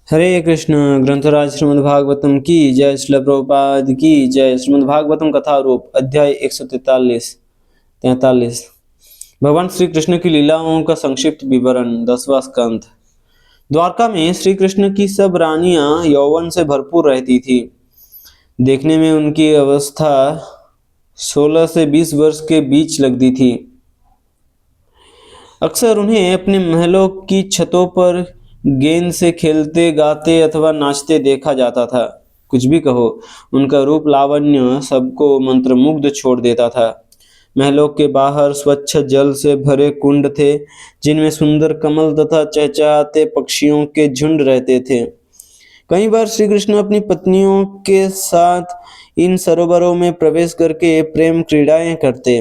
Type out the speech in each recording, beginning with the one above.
हरे कृष्ण। ग्रंथराज श्रीमद्भागवतम की जय। श्रील प्रभुपाद की जय। श्रीमद्भागवतम कथा रूप अध्याय 143 भगवान श्री कृष्ण की लीलाओं का संक्षिप्त विवरण। 10वां स्कंध। द्वारका में श्री कृष्ण की सब रानियां यौवन से भरपूर रहती थी। देखने में उनकी अवस्था 16 से 20 वर्ष के बीच लगती थी। अक्सर उन्हें अपने महलों की छतों पर गेंद से खेलते गाते अथवा नाचते देखा जाता था। कुछ भी कहो, उनका रूप लावण्य सबको मंत्रमुग्ध छोड़ देता था। महलों के बाहर स्वच्छ जल से भरे कुंड थे, जिनमें सुंदर कमल तथा चहचहाते पक्षियों के झुंड रहते थे। कई बार श्री कृष्ण अपनी पत्नियों के साथ इन सरोवरों में प्रवेश करके प्रेम क्रीड़ाएं करते।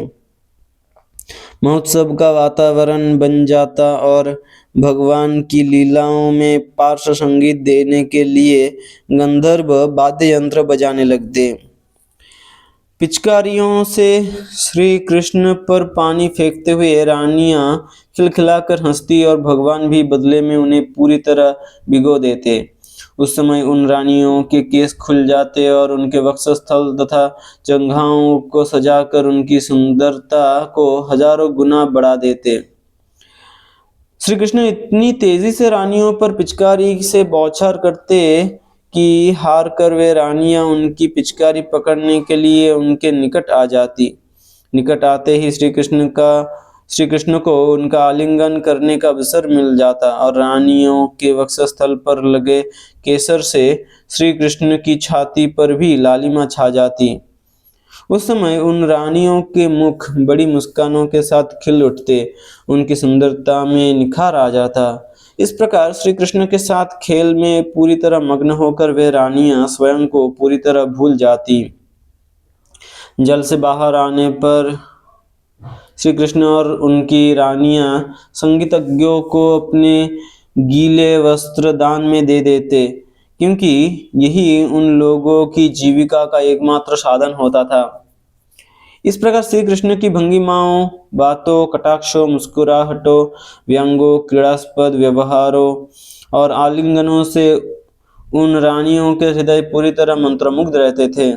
महोत्सव का वातावरण बन जाता और भगवान की लीलाओं में पार्श्व संगीत देने के लिए गंधर्व वाद्य यंत्र बजाने लगते। पिचकारियों से श्री कृष्ण पर पानी फेंकते हुए रानियां खिलखिलाकर हंसती और भगवान भी बदले में उन्हें पूरी तरह भिगो देते। उस समय उन रानियों के केस खुल जाते और उनके वक्षस्थल तथा जंघाओं को सजाकर उनकी सुंदरता को हजारों गुना बढ़ा देते। श्री कृष्ण इतनी तेजी से रानियों पर पिचकारी से बौछार करते कि हार कर वे रानियां उनकी पिचकारी पकड़ने के लिए उनके निकट आ जाती। निकट आते ही श्री कृष्ण को उनका आलिंगन करने का अवसर मिल जाता और रानियों के वक्षस्थल पर लगे केसर से श्री कृष्ण की छाती पर भी लालिमा छा जाती। उस समय उन रानियों के मुख बड़ी मुस्कानों के साथ खिल उठते, उनकी सुंदरता में निखार आ जाता। इस प्रकार श्री कृष्ण के साथ खेल में पूरी तरह मग्न होकर वे रानियां स्वयं को पूरी तरह भूल जाती। जल से बाहर आने पर श्री कृष्ण और उनकी रानियां संगीतज्ञों को अपने गीले वस्त्र दान में दे देते, क्योंकि यही उन लोगों की जीविका का एकमात्र साधन होता था। इस प्रकार श्री कृष्ण की भंगिमाओं, बातों, कटाक्षों, मुस्कुराहटों, व्यंगों, क्रीड़ास्पद व्यवहारों और आलिंगनों से उन रानियों के हृदय पूरी तरह मंत्रमुग्ध रहते थे।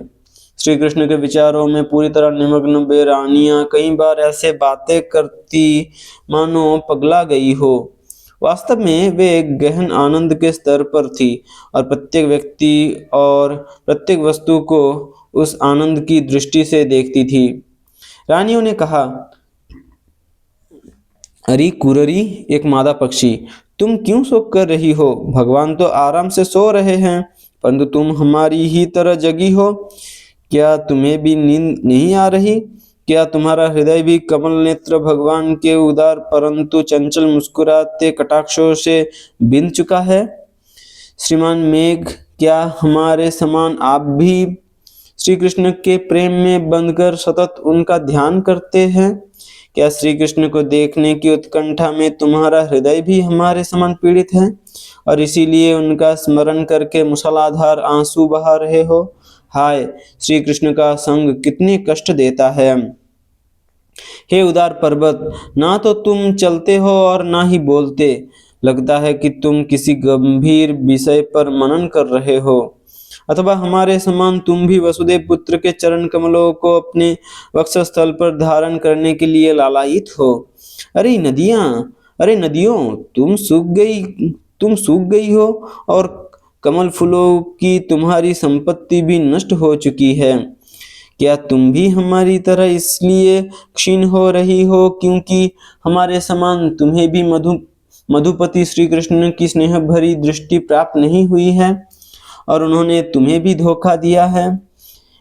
श्री कृष्ण के विचारों में पूरी तरह निमग्न वे रानियां कई बार ऐसे बातें करती मानो पगला गई हो। वास्तव में वे एक गहन आनंद के स्तर पर थी और प्रत्येक व्यक्ति और प्रत्येक वस्तु को उस आनंद की दृष्टि से देखती थी। रानियों ने कहा, अरे कुररी, एक मादा पक्षी, तुम क्यों शोक कर रही हो? भगवान तो आराम से सो रहे हैं, परंतु तुम हमारी ही तरह जगी हो। क्या तुम्हें भी नींद नहीं आ रही? क्या तुम्हारा हृदय भी कमल नेत्र भगवान के उदार परंतु चंचल मुस्कुराते कटाक्षों से बिंद चुका है? श्रीमान मेघ, क्या हमारे समान आप भी श्री कृष्ण के प्रेम में बंधकर सतत उनका ध्यान करते हैं? क्या श्री कृष्ण को देखने की उत्कंठा में तुम्हारा हृदय भी हमारे समान पीड़ित है और इसीलिए उनका स्मरण करके मूसलाधार आंसू बहा रहे हो? हाय, श्री कृष्ण का संग कितने कष्ट देता है। हे उदार पर्वत, ना तो तुम चलते हो और ना ही बोलते। लगता है कि तुम किसी गंभीर विषय पर मनन कर रहे हो, अथवा हमारे समान तुम भी वसुदेव पुत्र के चरण कमलों को अपने वक्षस्थल पर धारण करने के लिए लालायित हो। अरे नदियां, अरे नदियों, तुम सूख गई हो और कमल फूलों की तुम्हारी संपत्ति भी नष्ट हो चुकी है। क्या तुम भी हमारी तरह इसलिए क्षीण हो रही हो क्योंकि हमारे समान तुम्हें भी मधुपति श्री कृष्ण की स्नेह भरी दृष्टि प्राप्त नहीं हुई है और उन्होंने तुम्हें भी धोखा दिया है?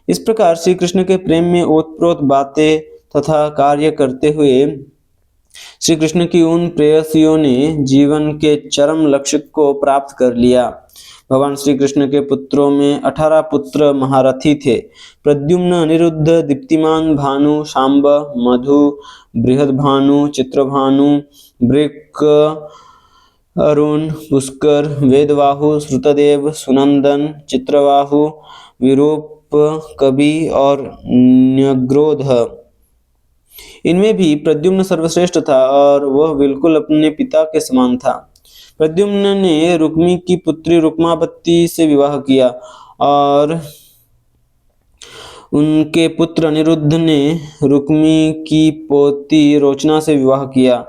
इस प्रकार श्री कृष्ण के प्रेम में ओतप्रोत बातें तथा कार्य करते हुए श्री कृष्ण की उन प्रेयसियों ने जीवन के चरम लक्ष्य को प्राप्त कर लिया। भगवान श्री कृष्ण के पुत्रों में 18 पुत्र महारथी थे। प्रद्युम्न, अनिरुद्ध, दीप्तिमान, भानु, शांब, मधु, बृहद्भानु, चित्रभानु, वृक, अरुण, पुष्कर, वेदवाहु, श्रुतदेव, सुनंदन, चित्रवाहु, विरूप, कवि और न्यग्रोध। इनमें भी प्रद्युम्न सर्वश्रेष्ठ था और वह बिल्कुल अपने पिता के समान था। प्रद्युम्न ने रुक्मी की पुत्री रुक्मावती से विवाह किया और उनके पुत्र अनिरुद्ध ने रुक्मी की पोती रोचना से विवाह किया।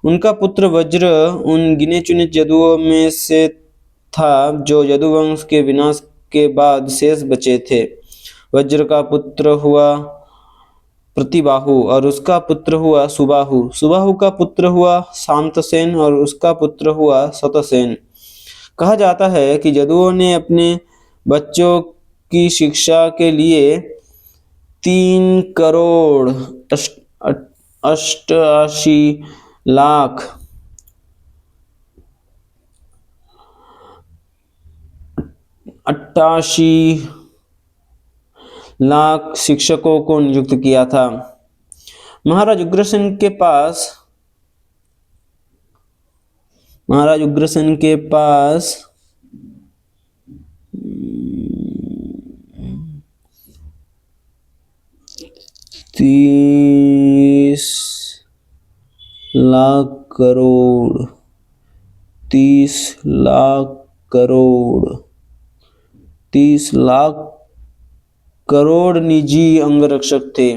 उनका पुत्र वज्र उन गिने चुने यदुओं में से था जो यदुवंश के विनाश के बाद शेष बचे थे। वज्र का पुत्र हुआ प्रतिबाहु और उसका पुत्र हुआ सुबाहु। सुबाहु का पुत्र हुआ शांतसेन और उसका पुत्र हुआ शतसेन। कहा जाता है कि यदुओं ने अपने बच्चों की शिक्षा के लिए 3 करोड़ 88 लाख शिक्षकों को नियुक्त किया था। महाराज उग्रसेन के पास 30 लाख करोड़ निजी अंगरक्षक थे।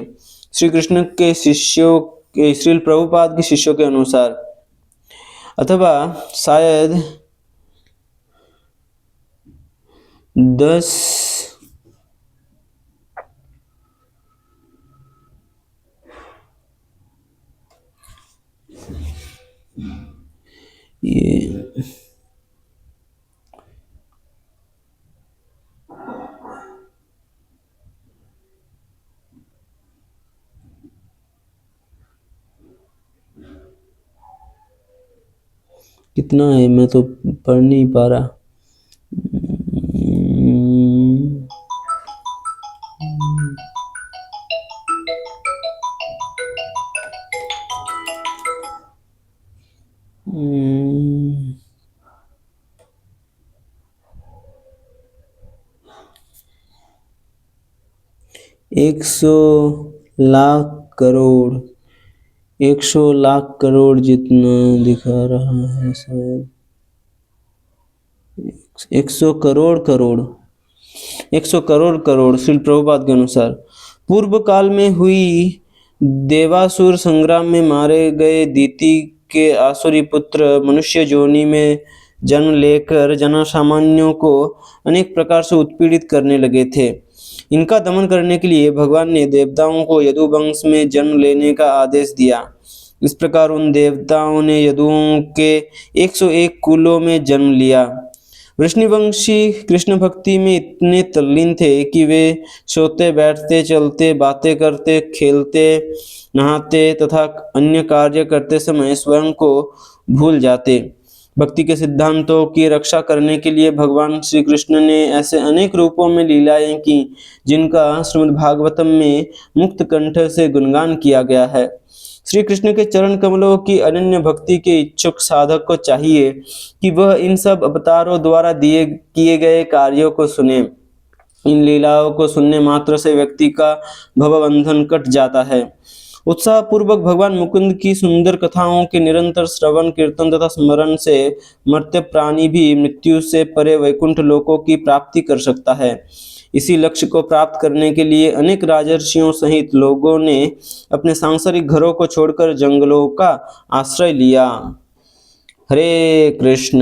श्री कृष्ण के शिष्यों के श्रील प्रभुपाद के शिष्यों के अनुसार, अथवा शायद 10 ये कितना है, मैं तो पढ़ नहीं पा रहा। एक सौ लाख करोड़ जितना दिखा रहा है, शायद 100 करोड़ श्रील प्रभुपाद के अनुसार। पूर्व काल में हुई देवासुर संग्राम में मारे गए दीति के आसुरी पुत्र मनुष्य योनि में जन्म लेकर जनसामान्यों को अनेक प्रकार से उत्पीड़ित करने लगे थे। इनका दमन करने के लिए भगवान ने देवताओं को यदुवंश में जन्म लेने का आदेश दिया। इस प्रकार उन देवताओं ने यदुओं के 101 कुलों में जन्म लिया। वृष्णिवंशी कृष्ण भक्ति में इतने तल्लीन थे कि वे सोते, बैठते, चलते, बातें करते, खेलते, नहाते तथा अन्य कार्य करते समय स्वयं को भूल जाते। भक्ति के सिद्धांतों की रक्षा करने के लिए भगवान श्री कृष्ण ने ऐसे अनेक रूपों में लीलाएं की जिनका श्रीमद् भागवतम में मुक्त कंठ से गुणगान किया गया है। श्री कृष्ण के चरण कमलों की अनन्य भक्ति के इच्छुक साधक को चाहिए कि वह इन सब अवतारों द्वारा किए गए कार्यों को सुने। इन लीलाओं को सुनने मात्र से व्यक्ति का भवबंधन कट जाता है। उत्साह पूर्वक भगवान मुकुंद की सुंदर कथाओं के निरंतर श्रवण, कीर्तन तथा स्मरण से मर्त्य प्राणी भी मृत्यु से परे वैकुंठ लोकों की प्राप्ति कर सकता है। इसी लक्ष्य को प्राप्त करने के लिए अनेक राजर्षियों सहित लोगों ने अपने सांसारिक घरों को छोड़कर जंगलों का आश्रय लिया। हरे कृष्ण।